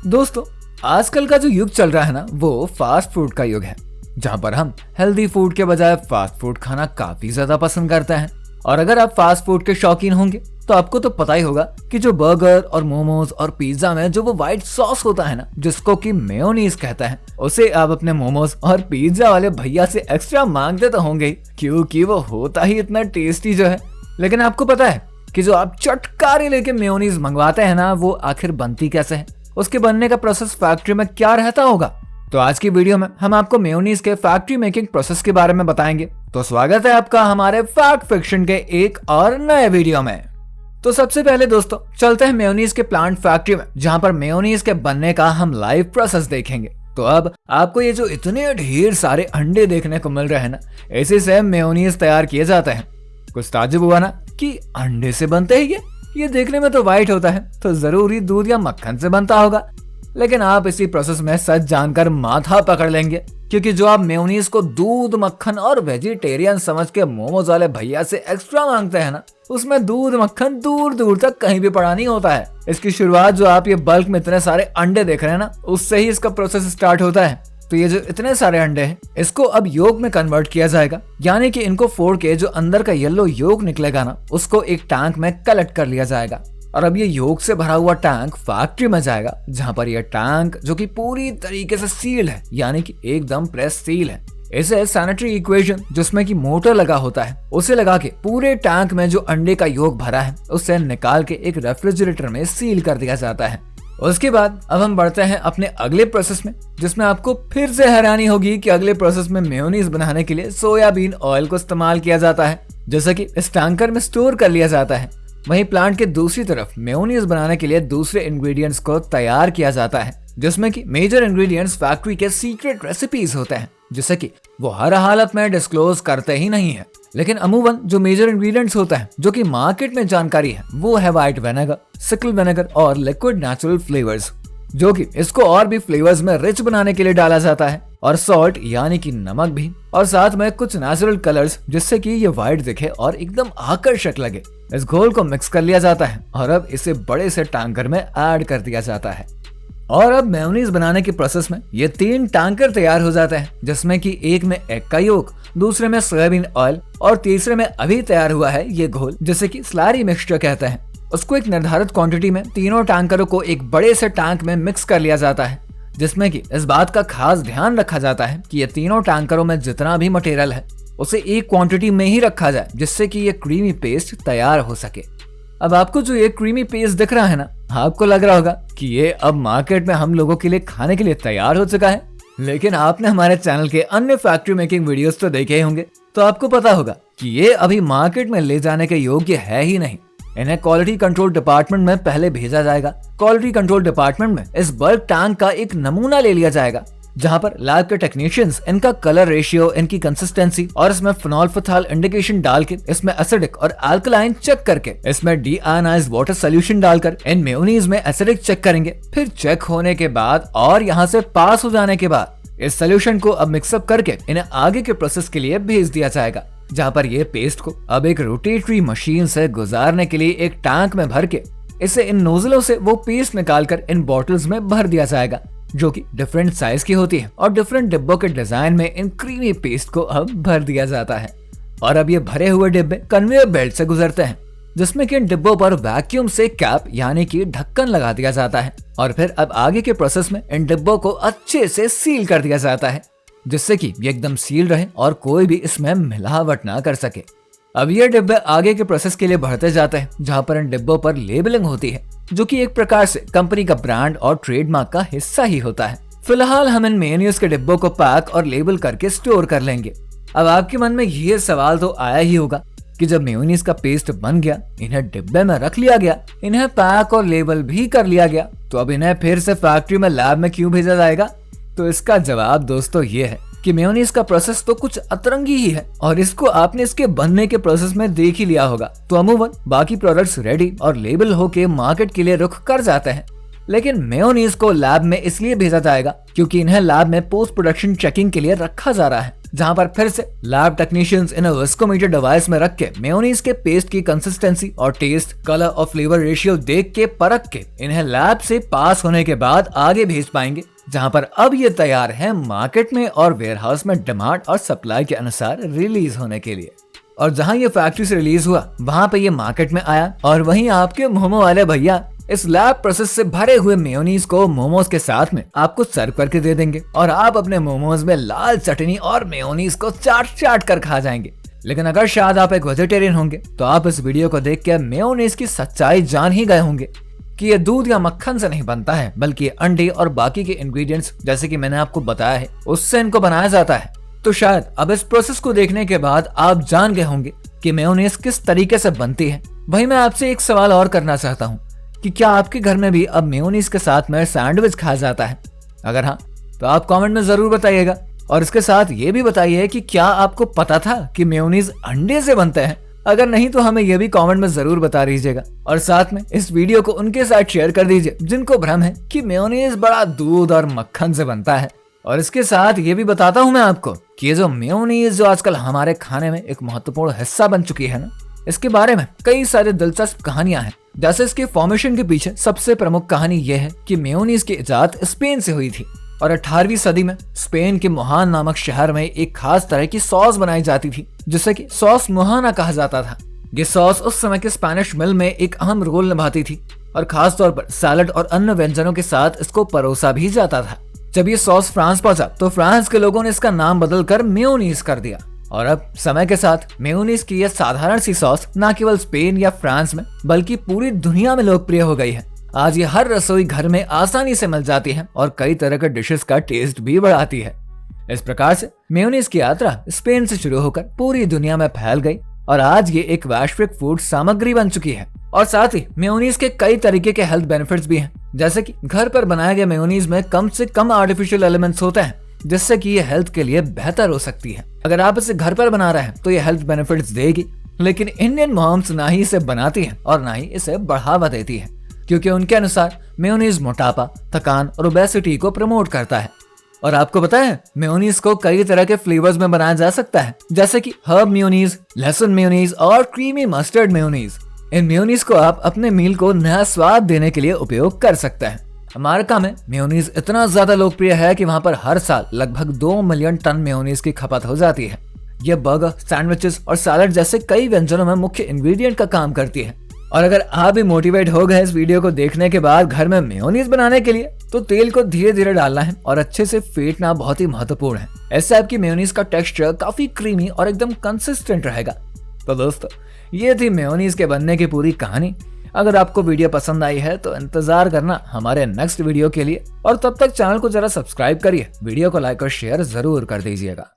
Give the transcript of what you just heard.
दोस्तों, आजकल का जो युग चल रहा है ना, वो फास्ट फूड का युग है, जहाँ पर हम हेल्दी फूड के बजाय फास्ट फूड खाना काफी ज्यादा पसंद करते हैं। और अगर आप फास्ट फूड के शौकीन होंगे तो आपको तो पता ही होगा कि जो बर्गर और मोमोज और पिज्जा में जो वो व्हाइट सॉस होता है ना, जिसको कि मेयोनीज कहते हैं, उसे आप अपने मोमोज और पिज्जा वाले भैया से एक्स्ट्रा मांगते तो होंगे, क्योंकि वो होता ही इतना टेस्टी जो है। लेकिन आपको पता है कि जो आप चटकारे लेके मेयोनीज मंगवाते हैं ना, वो आखिर बनती कैसे है, उसके बनने का प्रोसेस फैक्ट्री में क्या रहता होगा। तो आज की वीडियो में हम आपको मेयोनीज के फैक्ट्री मेकिंग प्रोसेस के बारे में बताएंगे। तो स्वागत है आपका हमारे फैक्ट फिक्शन के एक और नए वीडियो में। तो सबसे पहले दोस्तों चलते हैं मेयोनीज के प्लांट फैक्ट्री में, जहां पर मेयोनीज के बनने का हम लाइव प्रोसेस देखेंगे। तो अब आपको ये जो इतने ढेर सारे अंडे देखने को मिल रहे हैं ना, इसी से मेयोनीज तैयार किए जाते हैं। कुछ ताज्जुब हुआ ना कि अंडे से बनते हैं ये देखने में तो व्हाइट होता है, तो जरूरी दूध या मक्खन से बनता होगा। लेकिन आप इसी प्रोसेस में सच जानकर माथा पकड़ लेंगे, क्योंकि जो आप मेयोनीज को दूध, मक्खन और वेजिटेरियन समझ के मोमोज वाले भैया से एक्स्ट्रा मांगते हैं ना, उसमें दूध मक्खन दूर दूर तक कहीं भी पड़ा नहीं होता है। इसकी शुरुआत जो आप ये बल्क में इतने सारे अंडे देख रहे हैं ना, उससे ही इसका प्रोसेस स्टार्ट होता है। तो ये जो इतने सारे अंडे हैं, इसको अब योग में कन्वर्ट किया जाएगा, यानी कि इनको फोड़ के जो अंदर का येलो योग निकलेगा ना, उसको एक टैंक में कलेक्ट कर लिया जाएगा। और अब ये योग से भरा हुआ टैंक फैक्ट्री में जाएगा, जहां पर यह टैंक जो कि पूरी तरीके से सील है, यानी कि एकदम प्रेस सील है, इसे सैनिटरी इक्वेशन जिसमें कि मोटर लगा होता है, उसे लगा के पूरे टैंक में जो अंडे का योग भरा है उसे निकाल के एक रेफ्रिजरेटर में सील कर दिया जाता है। उसके बाद अब हम बढ़ते हैं अपने अगले प्रोसेस में, जिसमें आपको फिर से हैरानी होगी कि अगले प्रोसेस में मेयोनीज बनाने के लिए सोयाबीन ऑयल को इस्तेमाल किया जाता है, जैसा कि इस टैंकर में स्टोर कर लिया जाता है। वहीं प्लांट के दूसरी तरफ मेयोनीज बनाने के लिए दूसरे इंग्रेडिएंट्स को तैयार किया जाता है, जिसमें कि मेजर इंग्रेडिएंट्स फैक्ट्री के सीक्रेट रेसिपीज होते हैं, जिसे कि वो हर हालत में डिस्क्लोज करते ही नहीं है। लेकिन अमूमन जो मेजर इंग्रेडिएंट्स होता है, जो कि मार्केट में जानकारी है, वो है व्हाइट विनेगर, सिकल विनेगर और लिक्विड नेचुरल फ्लेवर्स, जो कि इसको और भी फ्लेवर्स में रिच बनाने के लिए डाला जाता है, और सॉल्ट यानी कि नमक भी, और साथ में कुछ नेचुरल कलर्स, जिससे कि ये व्हाइट दिखे और एकदम आकर्षक लगे। इस घोल को मिक्स कर लिया जाता है और अब इसे बड़े से टैंकर में ऐड कर दिया जाता है। और अब मेयोनीज बनाने के प्रोसेस में ये 3 टैंकर तैयार हो जाते हैं, जिसमें कि एक में एग का योग, दूसरे में सोयाबीन ऑयल और तीसरे में अभी तैयार हुआ है ये घोल, जिसे कि स्लरी मिक्सचर कहते हैं। उसको एक निर्धारित क्वांटिटी में तीनों टैंकरों को एक बड़े से टैंक में मिक्स कर लिया जाता है, जिसमें कि इस बात का खास ध्यान रखा जाता है कि ये तीनों टैंकरों में जितना भी मटेरियल है उसे एक क्वांटिटी में ही रखा जाए, जिससे कि ये क्रीमी पेस्ट तैयार हो सके। अब आपको जो ये क्रीमी पेस्ट दिख रहा है ना, आपको लग रहा होगा कि ये अब मार्केट में हम लोगों के लिए खाने के लिए तैयार हो चुका है। लेकिन आपने हमारे चैनल के अन्य फैक्ट्री मेकिंग वीडियोस तो देखे ही होंगे, तो आपको पता होगा कि ये अभी मार्केट में ले जाने के योग्य है ही नहीं। इन्हें क्वालिटी कंट्रोल डिपार्टमेंट में पहले भेजा जाएगा। क्वालिटी कंट्रोल डिपार्टमेंट में इस बल्क टैंक का एक नमूना ले लिया जाएगा, जहां पर लैब के टेक्नीशियंस इनका कलर रेशियो, इनकी कंसिस्टेंसी और इसमें फिनोल्फथाल इंडिकेशन डाल के, इसमें एसिडिक और अल्कलाइन चेक करके, इसमें डीआयोनाइज्ड वाटर सोल्यूशन डालकर इन मेयोनीज में एसिडिक चेक करेंगे। फिर चेक होने के बाद और यहाँ से पास हो जाने के बाद इस सोल्यूशन को अब मिक्सअप करके इन्हें आगे के प्रोसेस के लिए भेज दिया जाएगा, जहाँ पर ये पेस्ट को अब एक रोटेटरी मशीन से गुजारने के लिए एक टैंक में भर के इसे इन नोजलों से वो पेस्ट निकालकर इन बॉटल्स में भर दिया जाएगा, जो कि डिफरेंट साइज की होती है, और डिफरेंट डिब्बों के डिजाइन में इन क्रीमी पेस्ट को अब भर दिया जाता है। और अब ये भरे हुए डिब्बे कन्वेयर बेल्ट से गुजरते हैं, जिसमें कि इन डिब्बों पर वैक्यूम से कैप यानी कि ढक्कन लगा दिया जाता है। और फिर अब आगे के प्रोसेस में इन डिब्बों को अच्छे से सील कर दिया जाता है, जिससे कि ये एकदम सील रहे और कोई भी इसमें मिलावट ना कर सके। अब ये डिब्बे आगे के प्रोसेस के लिए बढ़ते जाते हैं, जहां पर इन डिब्बों पर लेबलिंग होती है, जो कि एक प्रकार से कंपनी का ब्रांड और ट्रेडमार्क का हिस्सा ही होता है। फिलहाल हम इन मेयोनीज के डिब्बों को पैक और लेबल करके स्टोर कर लेंगे। अब आपके मन में ये सवाल तो आया ही होगा कि जब मेयोनीज का पेस्ट बन गया, इन्हें डिब्बे में रख लिया गया, इन्हें पैक और लेबल भी कर लिया गया, तो अब इन्हें फिर से फैक्ट्री में लैब में क्यों भेजा जाएगा? तो इसका जवाब दोस्तों ये है कि मेयोनीज का प्रोसेस तो कुछ अतरंगी ही है, और इसको आपने इसके बनने के प्रोसेस में देख ही लिया होगा। तो अमूमन बाकी प्रोडक्ट्स रेडी और लेबल होके मार्केट के लिए रुख कर जाते हैं, लेकिन मेयोनीज को लैब में इसलिए भेजा जाएगा क्योंकि इन्हें लैब में पोस्ट प्रोडक्शन चेकिंग के लिए रखा जा रहा है। जहां पर फिर से लैब टेक्नीशियंस इन विस्कोमीटर डिवाइस में रख के मेयोनीज के पेस्ट की कंसिस्टेंसी और टेस्ट, कलर और फ्लेवर रेशियो देख के परख के इन्हें लैब से पास होने के बाद आगे भेज पाएंगे, जहां पर अब ये तैयार है मार्केट में और वेयरहाउस में डिमांड और सप्लाई के अनुसार रिलीज होने के लिए। और जहां ये फैक्ट्री से रिलीज हुआ वहां पे ये मार्केट में आया और वहीं आपके मोमो वाले भैया इस लैब प्रोसेस से भरे हुए मेयोनीज को मोमोज के साथ में आपको सर्व करके दे देंगे और आप अपने मोमोज में लाल चटनी और मेयोनीज को चाट कर खा जाएंगे। लेकिन अगर शायद आप एक वेजिटेरियन होंगे तो आप इस वीडियो को देख के मेयोनीज की सच्चाई जान ही गए होंगे कि ये दूध या मक्खन से नहीं बनता है, बल्कि ये अंडे और बाकी के इंग्रेडिएंट्स जैसे कि मैंने आपको बताया है उससे इनको बनाया जाता है। तो शायद अब इस प्रोसेस को देखने के बाद आप जान गए होंगे कि मेयोनीज किस तरीके से बनती है। वहीं मैं आपसे एक सवाल और करना चाहता हूँ कि क्या आपके घर में भी अब मेयोनीज के साथ में सैंडविच खाया जाता है? अगर हाँ तो आप कमेंट में जरूर बताइएगा और इसके साथ ये भी बताइए कि क्या आपको पता था कि मेयोनीज अंडे से बनते हैं? अगर नहीं तो हमें ये भी कमेंट में जरूर बता दीजिएगा और साथ में इस वीडियो को उनके साथ शेयर कर दीजिए जिनको भ्रम है कि मेयोनीज बड़ा दूध और मक्खन से बनता है। और इसके साथ ये भी बताता हूँ मैं आपको कि ये जो मेयोनीज जो आजकल हमारे खाने में एक महत्वपूर्ण हिस्सा बन चुकी है ना, इसके बारे में कई सारे दिलचस्प कहानियां हैं। जैसे इसके फॉर्मेशन के पीछे सबसे प्रमुख कहानी यह है कि मेयोनीज की इजाद स्पेन से हुई थी और 18वीं सदी में स्पेन के मुहान नामक शहर में एक खास तरह की सॉस बनाई जाती थी जिसे कि सॉस मुहाना कहा जाता था। ये सॉस उस समय के स्पेनिश मिल में एक अहम रोल निभाती थी और खास तौर पर सैलड और अन्य व्यंजनों के साथ इसको परोसा भी जाता था। जब ये सॉस फ्रांस पहुंचा तो फ्रांस के लोगों ने इसका नाम बदलकर मेयोनीज कर दिया और अब समय के साथ मेयोनीज की यह साधारण सी सॉस न केवल स्पेन या फ्रांस में बल्कि पूरी दुनिया में लोकप्रिय हो गई है। आज ये हर रसोई घर में आसानी से मिल जाती है और कई तरह के डिशेस का टेस्ट भी बढ़ाती है। इस प्रकार से मेयोनीज की यात्रा स्पेन से शुरू होकर पूरी दुनिया में फैल गई और आज ये एक वैश्विक फूड सामग्री बन चुकी है। और साथ ही मेयोनीज के कई तरीके के हेल्थ बेनिफिट्स भी हैं, जैसे कि घर पर बनाए गए मेयोनीज में कम से कम आर्टिफिशियल एलिमेंट्स होते हैं जिससे कि ये हेल्थ के लिए बेहतर हो सकती है। अगर आप इसे घर पर बना रहे हैं तो ये हेल्थ बेनिफिट्स देगी, लेकिन इंडियन मॉम्स ना ही इसे बनाती हैं और ना ही इसे बढ़ावा देती है, क्योंकि उनके अनुसार मेयोनीज मोटापा, थकान और ओबेसिटी को प्रमोट करता है। और आपको पता है मेयोनीज को कई तरह के फ्लेवर्स में बनाया जा सकता है, जैसे कि हर्ब मेयोनीज, लहसुन मेयोनीज और क्रीमी मस्टर्ड मेयोनीज। इन मेयोनीज को आप अपने मील को नया स्वाद देने के लिए उपयोग कर सकते हैं। अमेरिका में मेयोनीज इतना ज्यादा लोकप्रिय है कि वहां पर हर साल लगभग 2 मिलियन टन मेयोनीज की खपत हो जाती है। यह बर्गर, सैंडविचेस और सैलड जैसे कई व्यंजनों में मुख्य इंग्रेडिएंट का काम करती है। और अगर आप भी मोटिवेट हो गए इस वीडियो को देखने के बाद घर में मेयोनीज बनाने के लिए, तो तेल को धीरे धीरे डालना है और अच्छे से फेंटना बहुत ही महत्वपूर्ण है। ऐसे आपकी मेयोनीज का टेक्सचर काफी क्रीमी और एकदम कंसिस्टेंट रहेगा। तो दोस्तों ये थी मेयोनीज के बनने की पूरी कहानी। अगर आपको वीडियो पसंद आई है तो इंतजार करना हमारे नेक्स्ट वीडियो के लिए और तब तक चैनल को जरा सब्सक्राइब करिए, वीडियो को लाइक और शेयर जरूर कर दीजिएगा।